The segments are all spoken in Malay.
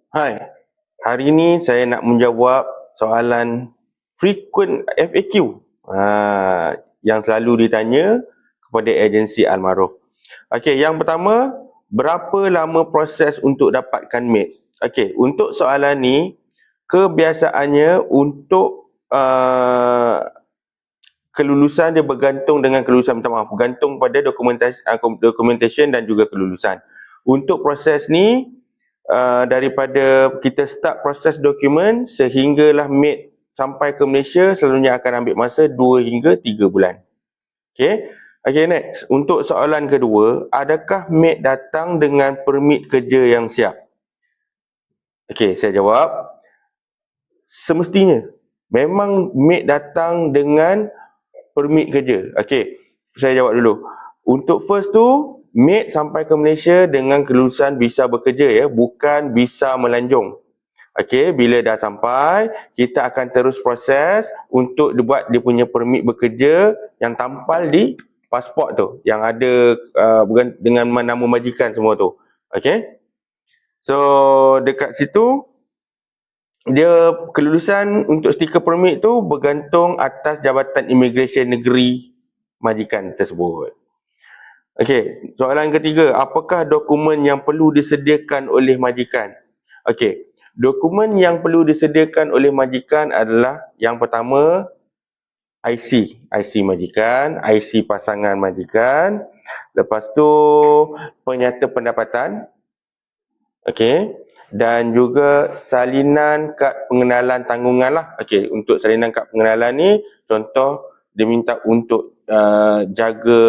Hai, hari ini saya nak menjawab soalan frequent FAQ yang selalu ditanya kepada agensi Almaroof. Okey, yang pertama, berapa lama proses untuk dapatkan mate? Okey, untuk soalan ni, kebiasaannya untuk kelulusan dia bergantung dengan kelulusan, bergantung pada documentation dan juga kelulusan. Untuk proses ni, daripada kita start proses dokumen sehinggalah mate sampai ke Malaysia selalunya akan ambil masa 2 hingga 3 bulan. Okey, next. Untuk soalan kedua, adakah mate datang dengan permit kerja yang siap? Okey, saya jawab. Semestinya memang mate datang dengan permit kerja. Okey, saya jawab dulu. Untuk first tu, mate sampai ke Malaysia dengan kelulusan visa bekerja, ya, bukan visa melanjung. Okey, bila dah sampai, kita akan terus proses untuk buat dia punya permit bekerja yang tampal di pasport tu, yang ada dengan nama majikan semua tu. Okey. So, dekat situ dia kelulusan untuk stiker permit tu bergantung atas Jabatan Imigresen Negeri majikan tersebut. Okey, soalan ketiga, apakah dokumen yang perlu disediakan oleh majikan? Okey, dokumen yang perlu disediakan oleh majikan adalah yang pertama IC majikan, IC pasangan majikan, lepas tu penyata pendapatan, okey, dan juga salinan kad pengenalan tanggungan lah. Okey, untuk salinan kad pengenalan ni, contoh dia minta untuk jaga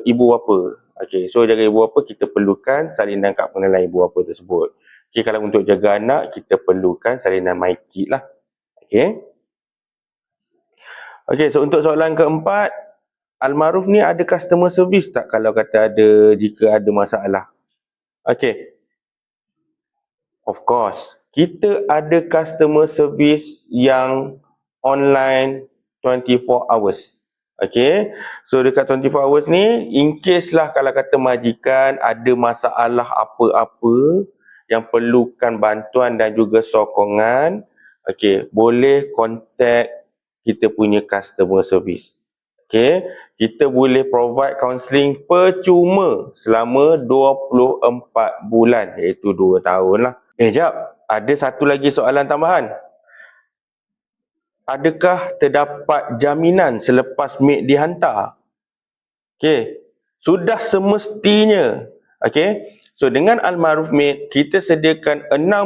ibu bapa. Okey, so jaga ibu bapa kita perlukan salinan kad pengenalan ibu bapa tersebut. Okey, kalau untuk jaga anak kita perlukan salinan MyKit lah. Okey. Okey, so untuk soalan keempat, Almaroof ni ada customer service tak kalau kata ada, jika ada masalah? Okey. Of course, kita ada customer service yang online 24 hours. Okay, so dekat 24 hours ni, in case lah kalau kata majikan ada masalah apa-apa yang perlukan bantuan dan juga sokongan, okay, boleh contact kita punya customer service. Okay, kita boleh provide counselling percuma selama 24 bulan, iaitu 2 tahun lah. Jap, ada satu lagi soalan tambahan. Adakah terdapat jaminan selepas mate dihantar? Okey, sudah semestinya. Okey, so dengan Almaroof Mate, kita sediakan 6